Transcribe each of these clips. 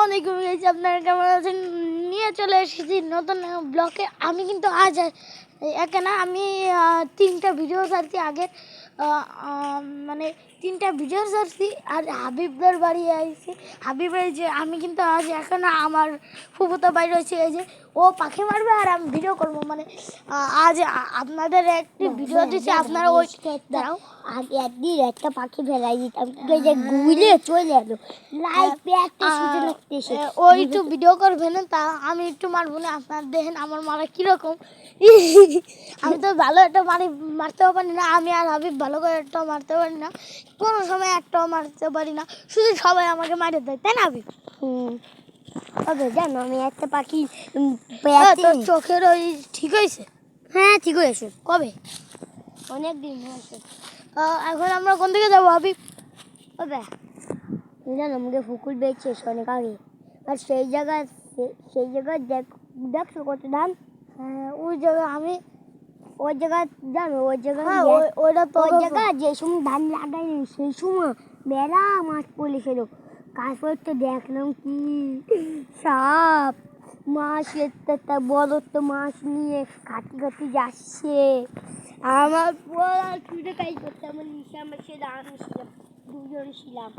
আলাইকুম গাইস, আপনারা কেমন আছেন? নিয়ে চলে এসেছি নতুন ব্লগে। আমি কিন্তু আজ একা না, আমি তিনটা ভিডিও ছাড়ছি আগে, মানে তিনটা ভিডিও ছাড়ছি। আর হাবিবদের বাড়ি আইছি। হাবিবের যে আমি কিন্তু আজ একা না, আমার ফুফুতো বাড়ি রয়েছে। এই যে ও পাখি মারবে আর আমি ভিডিও করবো। মানে আজ আপনাদের একটি ভিডিও দিচ্ছি, আপনারা ওই দাঁড়াও। আগে একদিন একটা পাখি ফেলাই দিতাম, যে ঘুরে চলে এলো লাইক একটা সুযোগ লাগতেছে। ওই একটু ভিডিও করবেন, তা আমি একটু মারবো না। আপনার দেখেন আমার মারা কিরকম। আমি তো ভালো একটা মারতেও পারি না। আমি আর হাবিব ভালো করে একটাও মারতে পারি না, কোনো সময় একটাও মারতে পারি না, শুধু সবাই আমাকে মারে দেয়, তাই না হাবিব? তবে জানো আমি একটা পাখি তোর চোখের ওই ঠিক হয়েছে? হ্যাঁ ঠিক হয়েছে, কবে? অনেক দিন হয়েছে। এখন আমরা কোন দিকে যাবো হাবিব? তবে জানো আমাকে ফুকুল বেচছে অনেক আগে, আর সেই জায়গায় দেখছো কত দাম। হ্যাঁ ওই জায়গায় আমি ওই জায়গায় জানো, ওই জায়গায় ওইটা তো ওই জায়গায় যে সময় ধান লাগাইনি সেই সময় মেলা মাছ পড়েছিল। তারপর তো দেখলাম কি সাপ মাছ, একটা বড় তো মাছ নিয়ে কাটি কাটি যাচ্ছে। আমার পুরো ছুটে কাজ করতে, আমার নিশা আমার সে আমি ছিলাম, দুজন ছিলাম।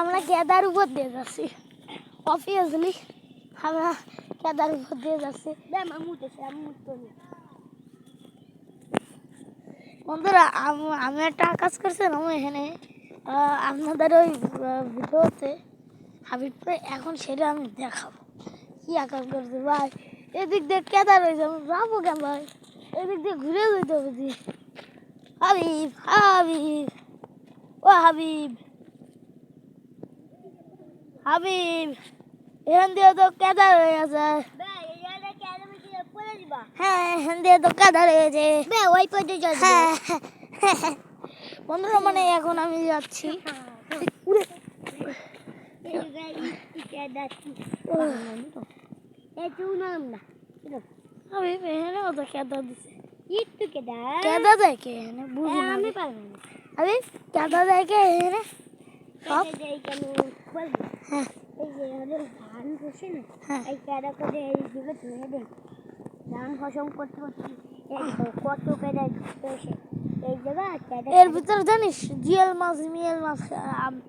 আমরা কেদার উপর দিয়ে যাচ্ছি, অবভিয়াসলি আমরা কেদার উপর দিয়ে যাচ্ছি। বন্ধুরা আমি একটা কাজ করছিলাম এখানে, আপনাদের ওই ভিডিওতে হাবিবকে, এখন সেটা আমি দেখাবো কি আকাশ করছে ভাই। এদিক দিয়ে কেদার হয়েছে, আমি যাবো কেন ভাই? এদিক দিয়ে ঘুরে যেতে হবে। হাবিব হাবিব ও হাবিব হাবিব, এখান দিয়ে তো কেদার হয়ে গেছে। হ্যাঁ এখান দিয়ে তো কেদার হয়েছে। ওই পর্যন্ত বন্ধুরা মানে এখন আমি যাচ্ছি। হাবিব এখানেও তো কেদার দিছে। একটু কেদার কেদা দেয় কে এখানে? বুঝি না আমি পারবো না। হাবিব, কেদা দেয় কে এখানে? সব হ্যাঁ ধান বসে না, হ্যাঁ এই কেদা করে এই দিকে ধুয়ে দেয়। ধান ফসল করতে করতে কত কেদা বসে এই জায়গায় কেদা। এর ভিতরে জানিস জিয়াল মাছ, মিয়াল মাছ,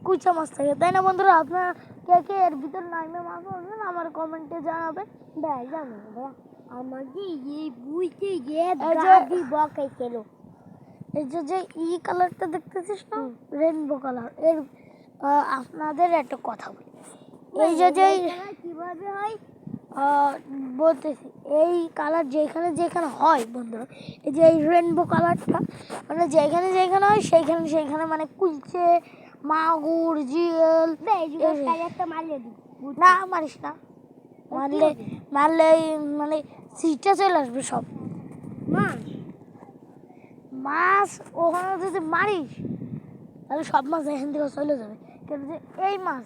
কুচা মাছ থাকে, তাই না বন্ধুরা? আপনারা কে কে এর ভিতর নাইমে মাছ বলবেন, আমার কমেন্টে জানাবেন। ভাই জানো ভাই, আমাকে এই বুঝতে গাদি বকাইছিল। এই যে কালারটা দেখতেছিস না, রেইনবো কালার, এর আপনাদের একটা কথা বলি। এই যে কিভাবে হয় বলতেছি, এই কালার যেখানে যেখানে হয় বন্ধুরা, এই যে এই রেইনবো কালারটা, মানে যেখানে যেখানে হয় সেইখানে সেইখানে মানে কুলচে, মাগুর, জিয়েল। একটা মারিয়ে দিই না মারিস না, মারলে মানে সিটটা চলে আসবে সব মাছ। মাছ। ওখানে যদি মারিস তাহলে সব মাছ এখান থেকে চলে যাবে। কিন্তু যে এই মাছ,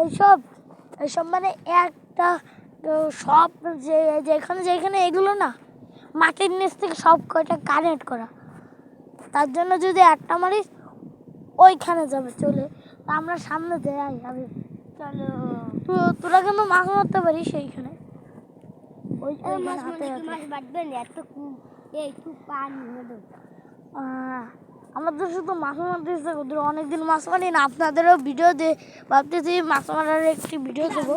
এইসব মানে একটা সব যে যেখানে যেখানে এগুলো না মাটির নিচ থেকে সব কয়টা কানেক্ট করা, তার জন্য যদি একটা মারিস ওইখানে যাবে চলে। তা আমরা সামনে যাই আমি, চলো তোরা কিন্তু মাছ মারতে পারিস সেইখানে। ওই মাছ বাঁধবেন এত এই খুব পানি হলো। আমাদের শুধু মাছ মারতে ইচ্ছে করতে, অনেকদিন মাছ মারি না। আপনাদেরও ভিডিও দিয়ে ভাবতেছি মাছ মারার একটি ভিডিও দেবো।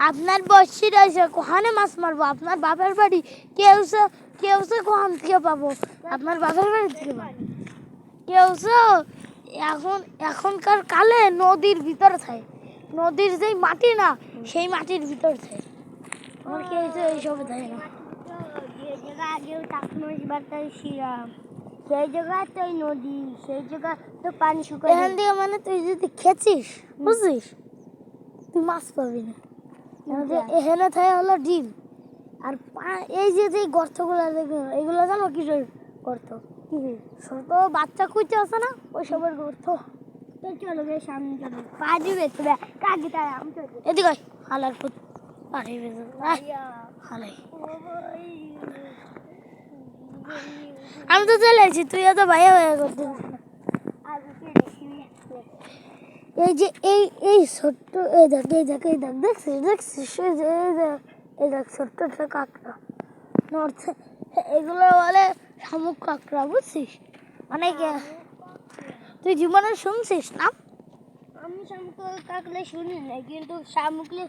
আপনার বর্ষি রয়েছে, কোহানে মাছ মারবো? আপনার বাবার বাড়ি কেউসে কোহান থেকে পাবো? আপনার বাবার বাড়ি থেকে পাবো কেউসে। এখনকার কালে নদীর ভিতরে থাকে, নদীর যেই মাটি না সেই মাটির ভিতর থাকে। আমার কেউসে এইসব থাকে না। সেই জায়গায় তো নদী, সেই জায়গা তো পানি শুকায়। এখান থেকে মানে তুই যদি খেছিস, বুঝছিস, তুই মাছ পাবি না। এখানে থাকে হলো ডিম। আর এই যে গর্তগুলো দেখবে, এগুলো জানো কিসের গর্ত? ছোট বাচ্চা কুচে আছে না, ওই সবের গর্ত। তো চলো বে সামনে চলো, পা দিবে তো কাকি তাই আমি চলছি। এদিকে হালার পুত পাড়ি বেজে হালাই। আমি তো চলে আসছি, তুই এত ভাইয়া ভাইয়া করতে। এই যে এই ছোট্ট এই দেখ দেখছিস এই দেখ ছোট্ট একটা কাঁকড়া নড়ছে, এগুলো বলে শামুক কাঁকড়া, বুঝছিস? মানে তুই জীবনে শুনছিস না? আমি শামুক কাকলে শুনি না, কিন্তু শামুকলে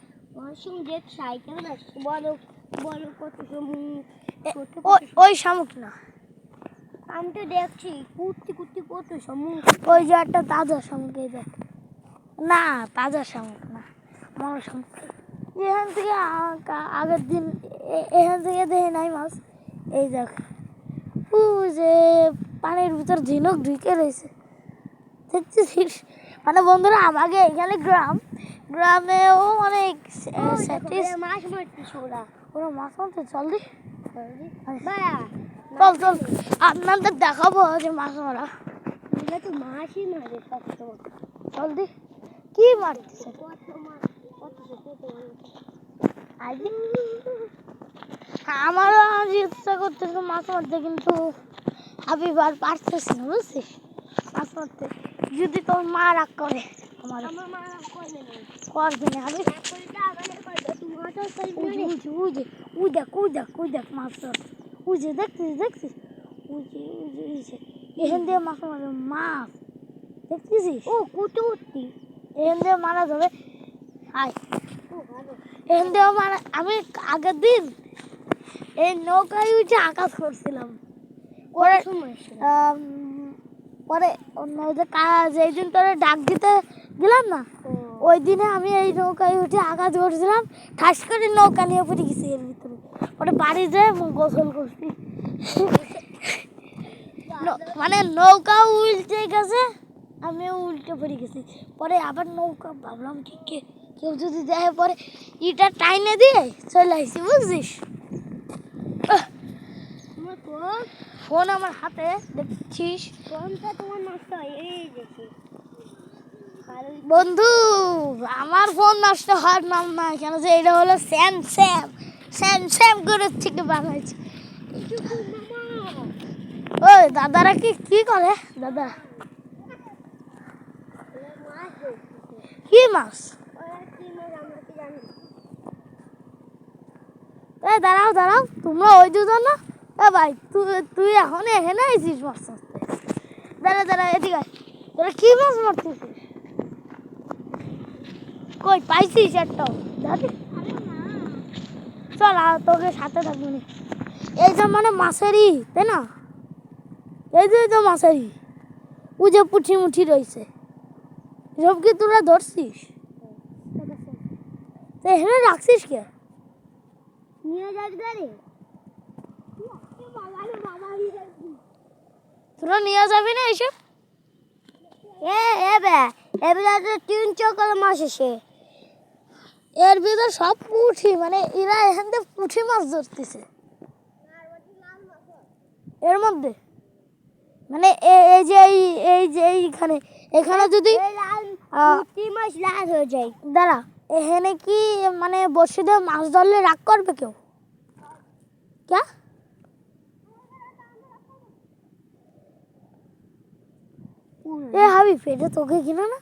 শুনছে সাইকেল আসছে, বলো বলো কত শামুক, ওই শামুক না, আমি তো দেখছি কুর্তি কুর্তি কত শামুক। ওই যে একটা তাজা শামুক, এই দেখ। না, তাজা শামুক না, মরা শামুক। এখান থেকে আগের দিন এখান থেকে দেখে নাই মাছ। এই দেখ ও যে পানির ভিতর ঝিনুক ঢুকে রয়েছে, দেখছিস? মানে বন্ধুরা, আমাকে এখানে গ্রামেও অনেক মাছ মারতিস ওরা মাছ মারতে। চল দি, ভাইয়া, চল আপনাদের দেখাবো যে মাছ মারা। এগুলো তো মাছই মারে সব তো। চল দি, কি মারতেছে? কত মাছ, কত কত আমারও আজ ইচ্ছা করতেছে মাছ মারতে, কিন্তু আমি পারতেছি না, বুঝছিস? মাছ মারতে যদি তোর মা রাগ করে, আমার মা করবে না, করবে না। আমি দেখ মাছ দেখছিস এখান দিয়ে মাছ মারে, মাছ দেখতেছিস? ও কুটু উঠতি এখান দিয়ে মারা যাবে। আয়, এখান দিয়ে মারা। আমি আগের দিন এই নৌকায় উঠে আকাশ করছিলাম। পরে পরে যেই দিন তোরে ডাক দিতে গেলাম না, ওই দিনে আমি এই নৌকায় উঠে আকাশ করছিলাম, ঠাস করে নৌকা নিয়ে পড়ে গেছি এর ভিতরে। পরে বাড়ি যেয়ে গোসল করছি। মানে নৌকা উল্টে গেছে, আমিও উল্টে পড়ে গেছি। পরে আবার নৌকা ভাবলাম কি কেউ যদি দেখে, পরে ইটা টাইনে দিয়ে চলে আসছি, বুঝছিস? ফোন আমার হাতে, দেখছিস? ফোনটা তোমার নষ্ট হয়, এই দেখি বন্ধু, আমার ফোন নষ্ট হওয়ার নাম না, কেন যে এটা হলো স্যামসাং করে থেকে বানাইছে। ওই দাদারা কি করে? দাদা কি মাছ? এ দাঁড়াও, তোমরা ওই দুজন না? এ ভাই, তুই এখন এখানে আইছিস মাছ মারতে? দাঁড়া এদিকে আয়। তোরা কি মাছ মারতেছিস? কই পাইছিস একটাও? চল তোকে সাথে থাকবো নি। এই যে মানে মাছেরই, তাই না? এই যে মাছেরই, ও যে পুঁটি মুঠি রয়েছে, সব কি তোরা ধরছিস? এখানে রাখছিস কে? নিয়ে যাস গাড়ি, তোরা নিয়ে যাবি না এইসব? তিন চক্কর মাছ এসে এর ভিতর সব পুঁটি, মানে এরা এখান থেকে পুঁটি মাছ ধরতেছে এর মধ্যে। মানে এই যে এখানে যদি মাছ লাল হয়ে যায়। দাঁড়া, এখানে কি মানে বড়শি দিয়ে মাছ ধরলে রাগ করবে কেউ? কে? এ হাবি পেটে তোকে কিনা না?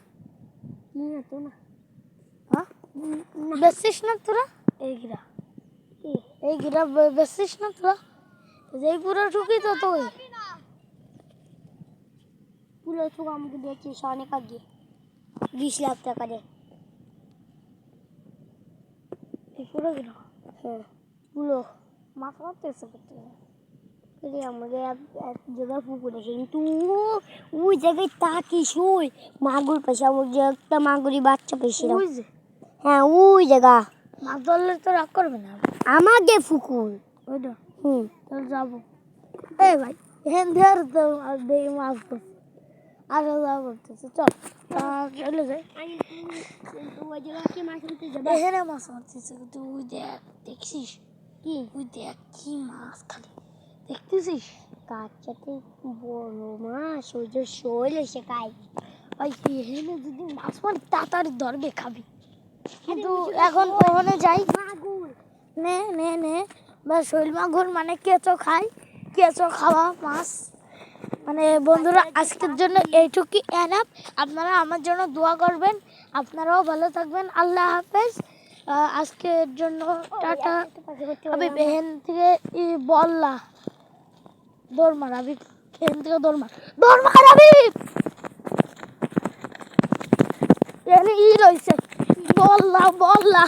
নিয়ে তো না, হ্যাঁ, বেচছিস না তোরা? এই গিরা বেচছিস না তোরা? এই পুরো ঠুকি তো তুই পুরো তো আমাকে দিয়েছিস অনেক আগে, 20 লাখ টাকা দিয়ে। এই পুরো গিরা? হ্যাঁ, পুরো মাছ মারতে এসে করতে আমাদের এক জায়গায় পুকুর আছে, কিন্তু ওই জায়গায় তাকিস, ওই মাগুর পেশা, ওই যে একটা মাগুরি বাচ্চা পেয়েছিল। হ্যাঁ, ওই জায়গা মাছ ধরলে তো রাগ করবে না। আমাদের পুকুর ওইটা তাহলে যাবো। এই ভাই, এখান দিয়ে আর তো দেখি মাছ ধরছে, আর যা করতেছে। চল চলে যাই। ওই জায়গায় মাছ ধরতে যাবো। এখানে মাছ মারতেছে, তুই ওই দেখ, দেখছিস? কি ওই দেখ কি মাছ, খালি দেখতেছিস? কাঁচাতে বড় মাছ, ওই যে শোল এসে খাই। ভাই এখানে যদি মাছ মারি তাড়াতাড়ি ধরবে, খাবি। কিন্তু এখন ওখানে যাই, মাগুর নে বা শৈল মাগুর মানে কেঁচো খাই, কেঁচো খাওয়া মাছ। মানে বন্ধুরা আজকের জন্য এইটুকুই এনাফ। আপনারা আমার জন্য দোয়া করবেন, আপনারাও ভালো থাকবেন। আল্লাহ হাফেজ। আজকের জন্য টাটা। আমি এখান থেকে বললা দৌড় মার, আমি এখান থেকে দৌড় মার, দৌড় মার আমি এখানে রয়েছে বললা বললা।